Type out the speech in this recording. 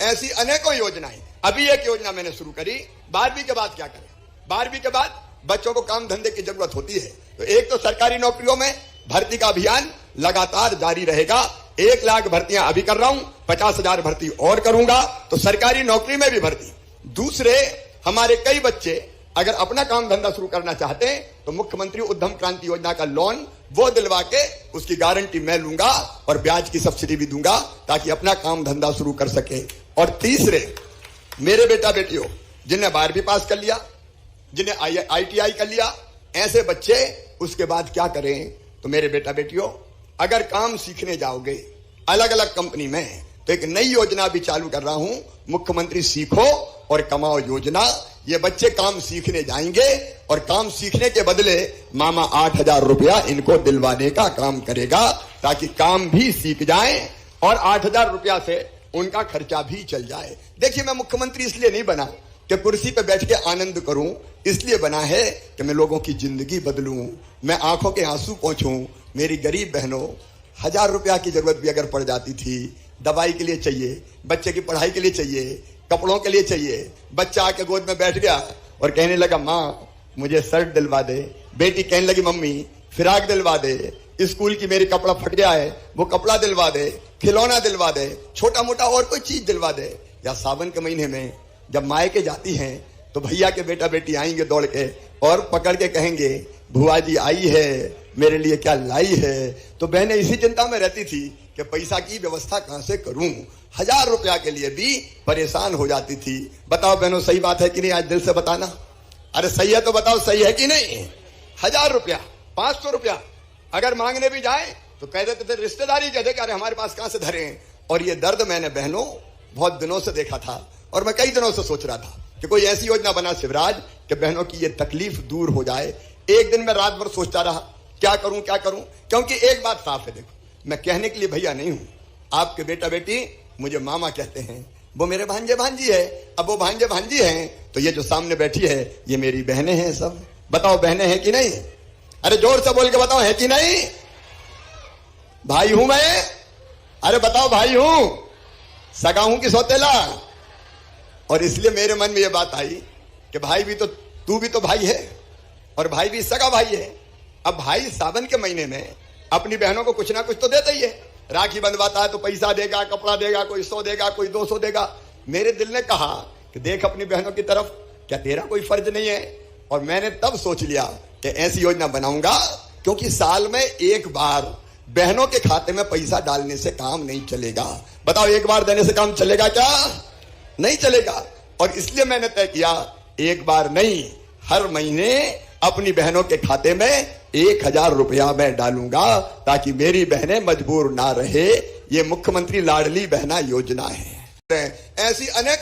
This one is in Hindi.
ऐसी अनेकों योजनाएं। अभी एक योजना मैंने शुरू करी, 12वीं के बाद क्या करें। 12वीं के बाद बच्चों को काम धंधे की जरूरत होती है, तो एक तो सरकारी नौकरियों में भर्ती का अभियान लगातार जारी रहेगा। 1 लाख भर्तियां अभी कर रहा हूं, 50,000 भर्ती और करूंगा, तो सरकारी नौकरी में भी भर्ती। दूसरे, हमारे कई बच्चे अगर अपना काम धंधा शुरू करना चाहते हैं तो मुख्यमंत्री उद्यम क्रांति योजना का लोन वो दिलवा के उसकी गारंटी मैं लूंगा और ब्याज की सब्सिडी भी दूंगा, ताकि अपना काम धंधा शुरू कर सके। और तीसरे, मेरे बेटा बेटियों जिन्हें 12वीं पास कर लिया, जिन्हें ITI कर लिया, ऐसे बच्चे उसके बाद क्या करें। तो मेरे बेटा बेटियों, अगर काम सीखने जाओगे अलग अलग कंपनी में, तो एक नई योजना भी चालू कर रहा हूं, मुख्यमंत्री सीखो और कमाओ योजना। ये बच्चे काम सीखने जाएंगे और काम सीखने के बदले मामा 8,000 रुपया इनको दिलवाने का काम करेगा, ताकि काम भी सीख जाए और 8,000 रुपया से उनका खर्चा भी चल जाए। देखिए, मैं मुख्यमंत्री इसलिए नहीं बना कि कुर्सी पे बैठ के आनंद करूं, इसलिए बना है कि मैं लोगों की जिंदगी बदलूं, मैं आंखों के आंसू पोंछूं। मेरी गरीब बहनों, 1,000 रुपया की जरूरत भी अगर पड़ जाती थी, दवाई के लिए चाहिए, बच्चे की पढ़ाई के लिए चाहिए, कपड़ों के लिए चाहिए, बच्चा आके गोद में बैठ गया और कहने लगा माँ मुझे शर्ट दिलवा दे, बेटी कहने लगी मम्मी फिराक दिलवा दे, स्कूल की मेरी कपड़ा फट गया है वो कपड़ा दिलवा दे, खिलौना दिलवा दे, छोटा मोटा और कोई चीज दिलवा दे। या सावन के महीने में जब मायके जाती हैं तो भैया के बेटा बेटी आएंगे दौड़ के और पकड़ के कहेंगे भुआ जी आई है, मेरे लिए क्या लाई है। तो बहनें इसी चिंता में रहती थी कि पैसा की व्यवस्था कहां से करूं, 1,000 रुपया के लिए भी परेशान हो जाती थी। बताओ बहनों, सही बात है कि नहीं? आज दिल से बताना, अरे सही है तो बताओ सही है कि नहीं? 1,000 रुपया, 500 रुपया अगर मांगने भी जाए तो कह देते थे, रिश्तेदारी कहते कि अरे हमारे पास कहां से धरे। और ये दर्द मैंने बहनों बहुत दिनों से देखा था और मैं कई दिनों से सोच रहा था कि कोई ऐसी योजना बना शिवराज कि बहनों की ये तकलीफ दूर हो जाए। एक दिन मैं रात भर सोचता रहा क्या करूं क्या करूं, क्योंकि एक बात साफ है, देखो मैं कहने के लिए भैया नहीं हूं, आपके बेटा बेटी मुझे मामा कहते हैं, वो मेरे भांजे भांजी है। अब वो भांजे भांजी हैं तो ये जो सामने बैठी है ये मेरी बहनें हैं सब। बताओ बहनें हैं कि नहीं? अरे जोर से बोल के बताओ, है कि नहीं? भाई हूं मैं, अरे बताओ भाई हूं, सगा हूं कि सौतेला। और इसलिए मेरे मन में ये बात आई कि भाई भी तो, तू भी तो भाई है और भाई भी सगा भाई है। अब भाई सावन के महीने में अपनी बहनों को कुछ ना कुछ तो देता ही है, राखी बंधवाता है तो पैसा देगा, कपड़ा देगा, कोई 100 देगा, कोई 200 देगा। मेरे दिल ने कहा कि देख अपनी बहनों की तरफ, क्या तेरा कोई फर्ज नहीं है? और मैंने तब सोच लिया कि ऐसी योजना बनाऊंगा, क्योंकि साल में एक बार बहनों के खाते में पैसा डालने से काम नहीं चलेगा। बताओ, एक बार देने से काम चलेगा क्या? नहीं चलेगा। और इसलिए मैंने तय किया एक बार नहीं, हर महीने अपनी बहनों के खाते में 1,000 रुपया मैं डालूंगा, ताकि मेरी बहनें मजबूर ना रहे। ये मुख्यमंत्री लाडली बहना योजना है। ऐसी अनेक